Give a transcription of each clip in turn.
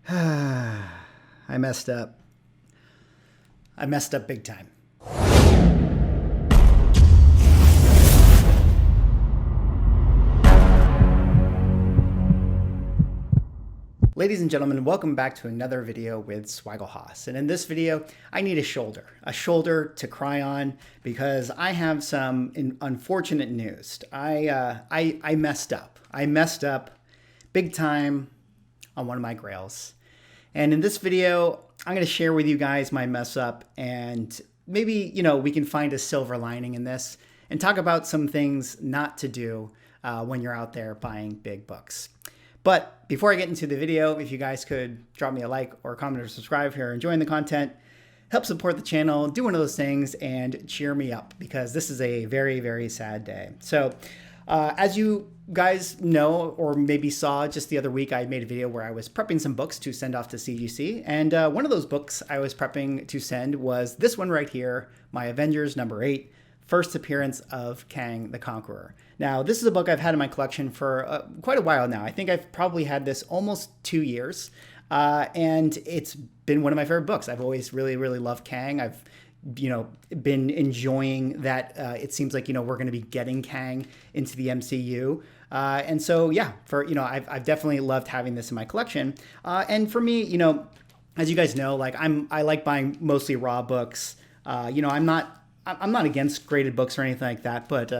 I messed up. I messed up big time. Ladies and gentlemen, welcome back to another video with Swaggle. And in this video, I need a shoulder to cry on because I have some unfortunate news. I messed up. I messed up big time on one of my grails. And in this video, I'm going to share with you guys my mess up, and maybe, we can find a silver lining in this and talk about some things not to do when you're out there buying big books. But before I get into the video, if you guys could drop me a like or a comment or subscribe if you're enjoying the content, help support the channel, do one of those things and cheer me up because this is a very, very sad day. So as you guys know, or maybe saw just the other week, I made a video where I was prepping some books to send off to CGC. And one of those books I was prepping to send was this one right here, my Avengers #8, First Appearance of Kang the Conqueror. Now, this is a book I've had in my collection for quite a while now. I think I've probably had this almost 2 years, and it's been one of my favorite books. I've always really, really loved Kang. I've been enjoying that it seems like, we're going to be getting Kang into the MCU. And so, yeah, I've definitely loved having this in my collection. And for me, as you guys know, I like buying mostly raw books. I'm not against graded books or anything like that, but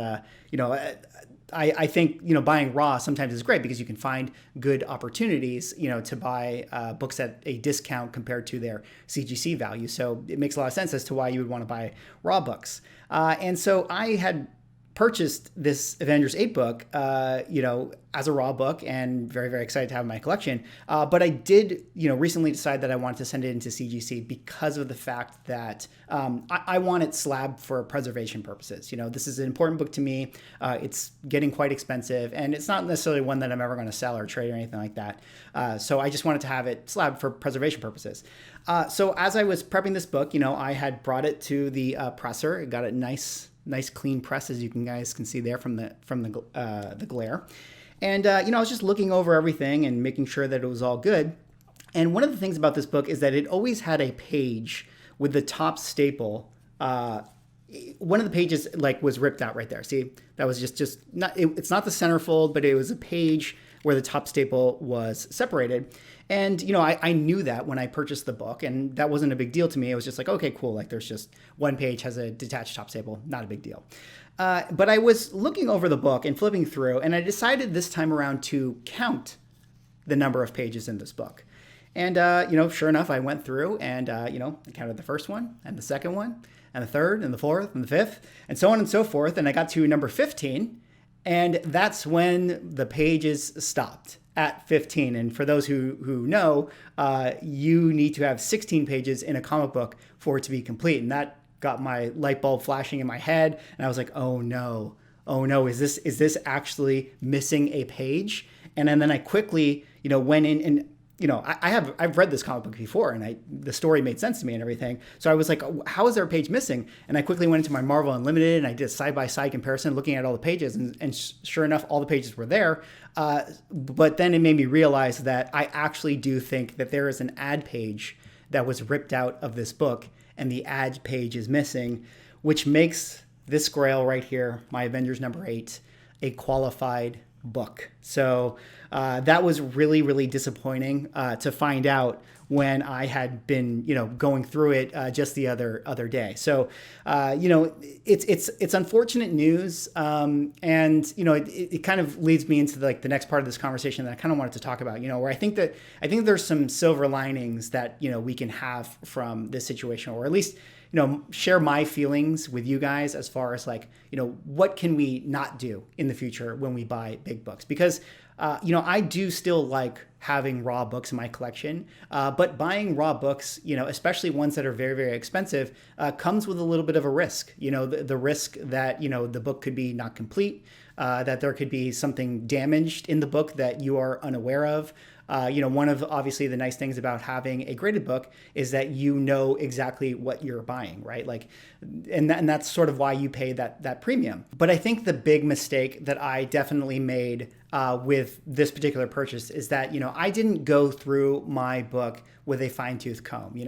I think buying raw sometimes is great because you can find good opportunities to buy books at a discount compared to their CGC value. So it makes a lot of sense as to why you would want to buy raw books. And so I had purchased this Avengers 8 book, as a raw book, and very, very excited to have in my collection. But I did, recently decide that I wanted to send it into CGC because of the fact that I want it slabbed for preservation purposes. This is an important book to me. It's getting quite expensive, and it's not necessarily one that I'm ever going to sell or trade or anything like that. So I just wanted to have it slabbed for preservation purposes. So as I was prepping this book, I had brought it to the presser. It got a nice clean press, as you guys can see there from the glare. And I was just looking over everything and making sure that it was all good. And one of the things about this book is that it always had a page with the top staple. One of the pages was ripped out right there. See, that was just not. It's not the centerfold, but it was a page where the top staple was separated. And, I knew that when I purchased the book, and that wasn't a big deal to me. It was just like, okay, cool. There's just one page has a detached top staple, not a big deal. But I was looking over the book and flipping through, and I decided this time around to count the number of pages in this book. And, sure enough, I went through and, I counted the first one and the second one and the third and the fourth and the fifth and so on and so forth. And I got to number 15, and that's when the pages stopped. At 15. And for those who know, you need to have 16 pages in a comic book for it to be complete. And that got my light bulb flashing in my head. And I was like, oh no, is this actually missing a page? And then I quickly, went in and, I've read this comic book before, and the story made sense to me and everything. So I was like, how is there a page missing? And I quickly went into my Marvel Unlimited and I did a side-by-side comparison looking at all the pages, and sure enough, all the pages were there. But then it made me realize that I actually do think that there is an ad page that was ripped out of this book, and the ad page is missing, which makes this Grail right here, my Avengers #8, a qualified book. So that was really, really disappointing to find out when I had been, going through it just the other day. So, it's unfortunate news, and it kind of leads me into the next part of this conversation that I kind of wanted to talk about. Where I think there's some silver linings that we can have from this situation, or at least share my feelings with you guys as far as what can we not do in the future when we buy big books? Because, I do still like having raw books in my collection, but buying raw books, especially ones that are very, very expensive, comes with a little bit of a risk. The risk that, the book could be not complete, that there could be something damaged in the book that you are unaware of. One of obviously the nice things about having a graded book is that you know exactly what you're buying, right? And that's sort of why you pay that premium. But I think the big mistake that I definitely made with this particular purchase is that, I didn't go through my book with a fine-tooth comb.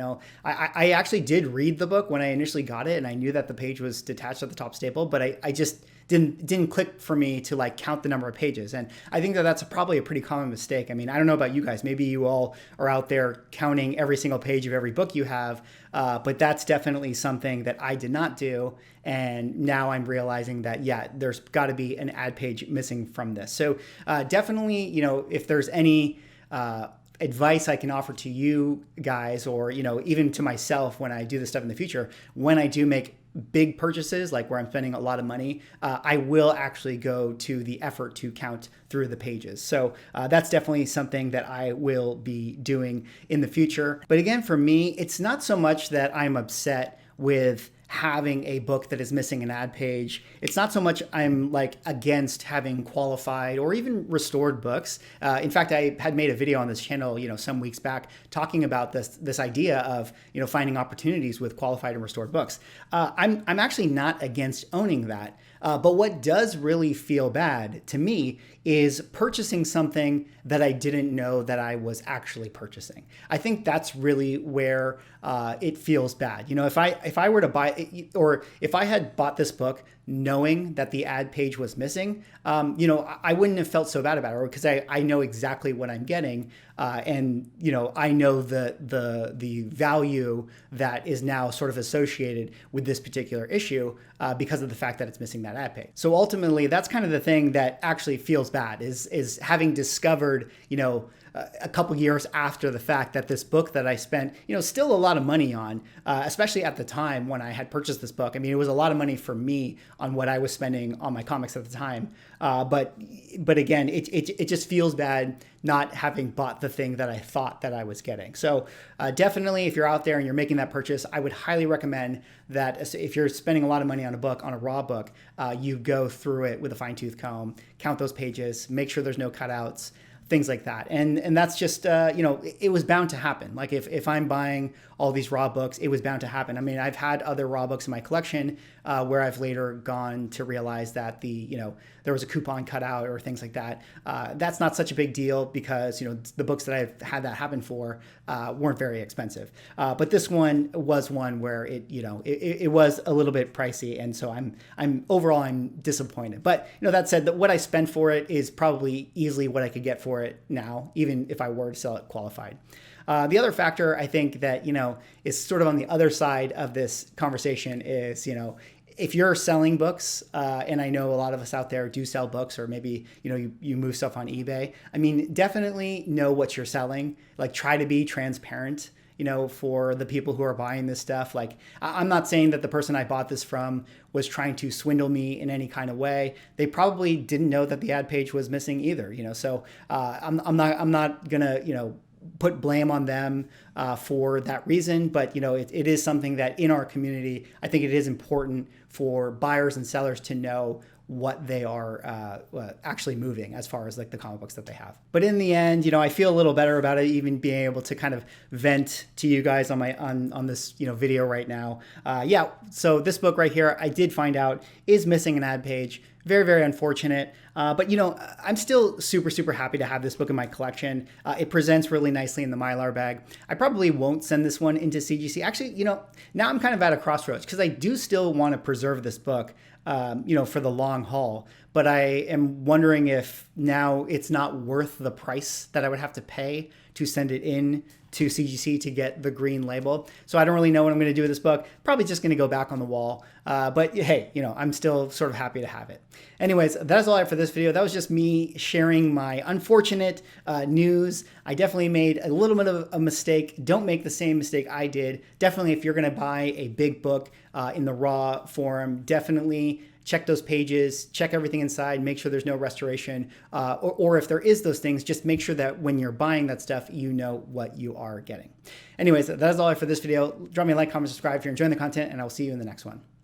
I actually did read the book when I initially got it, and I knew that the page was detached at the top staple, but I just didn't click for me to like count the number of pages. And I think that that's probably a pretty common mistake. I mean, I don't know about you guys. Maybe you all are out there counting every single page of every book you have, but that's definitely something that I did not do. And now I'm realizing that, yeah, there's got to be an ad page missing from this. So definitely, if there's any advice I can offer to you guys, or, even to myself when I do this stuff in the future, when I do make big purchases, like where I'm spending a lot of money, I will actually go to the effort to count through the pages. So that's definitely something that I will be doing in the future. But again, for me, it's not so much that I'm upset with having a book that is missing an ad page. It's not so much I'm like against having qualified or even restored books. In fact, I had made a video on this channel, some weeks back talking about this idea of, finding opportunities with qualified and restored books. I'm actually not against owning that. But what does really feel bad to me is purchasing something that I didn't know that I was actually purchasing. I think that's really where it feels bad. If I were to buy it, or if I had bought this book knowing that the ad page was missing, I wouldn't have felt so bad about it, because I know exactly what I'm getting, and I know the value that is now sort of associated with this particular issue because of the fact that it's missing that ad page. So ultimately, that's kind of the thing that actually feels bad, is having discovered, a couple years after the fact, that this book that I spent, still a lot of money on, especially at the time when I had purchased this book. I mean, it was a lot of money for me on what I was spending on my comics at the time. But again, it just feels bad not having bought the thing that I thought that I was getting. So definitely, if you're out there and you're making that purchase, I would highly recommend that if you're spending a lot of money on a book, on a raw book, you go through it with a fine-tooth comb, count those pages, make sure there's no cutouts, things like that. And that's just, it was bound to happen. Like if I'm buying all these raw books, it was bound to happen. I mean, I've had other raw books in my collection where I've later gone to realize that there was a coupon cut out or things like that. That's not such a big deal because, the books that I've had that happen for weren't very expensive. But this one was one where it was a little bit pricey. And so overall, I'm disappointed. But, that said, that what I spent for it is probably easily what I could get for it now, even if I were to sell it qualified. The other factor I think that, is sort of on the other side of this conversation is, if you're selling books, and I know a lot of us out there do sell books, or maybe, you move stuff on eBay. I mean, definitely know what you're selling. Like, try to be transparent, for the people who are buying this stuff. Like, I'm not saying that the person I bought this from was trying to swindle me in any kind of way. They probably didn't know that the ad page was missing either, so I'm not gonna, put blame on them for that reason. But, it is something that in our community, I think it is important for buyers and sellers to know what they are actually moving as far as like the comic books that they have. But in the end, I feel a little better about it, even being able to kind of vent to you guys on this video right now. Yeah, so this book right here, I did find out is missing an ad page. Very, very unfortunate. But, I'm still super, super happy to have this book in my collection. It presents really nicely in the Mylar bag. I probably won't send this one into CGC. Actually, now I'm kind of at a crossroads because I do still want to preserve this book, for the long haul. But I am wondering if now it's not worth the price that I would have to pay to send it in to CGC to get the green label. So I don't really know what I'm going to do with this book. Probably just going to go back on the wall. But hey, I'm still sort of happy to have it. Anyways, that's all I have for this video. That was just me sharing my unfortunate news. I definitely made a little bit of a mistake. Don't make the same mistake I did. Definitely, if you're going to buy a big book in the raw form, definitely check those pages, check everything inside, make sure there's no restoration, or if there is those things, just make sure that when you're buying that stuff, you know what you are getting. Anyways, that is all I have for this video. Drop me a like, comment, subscribe if you're enjoying the content, and I'll see you in the next one.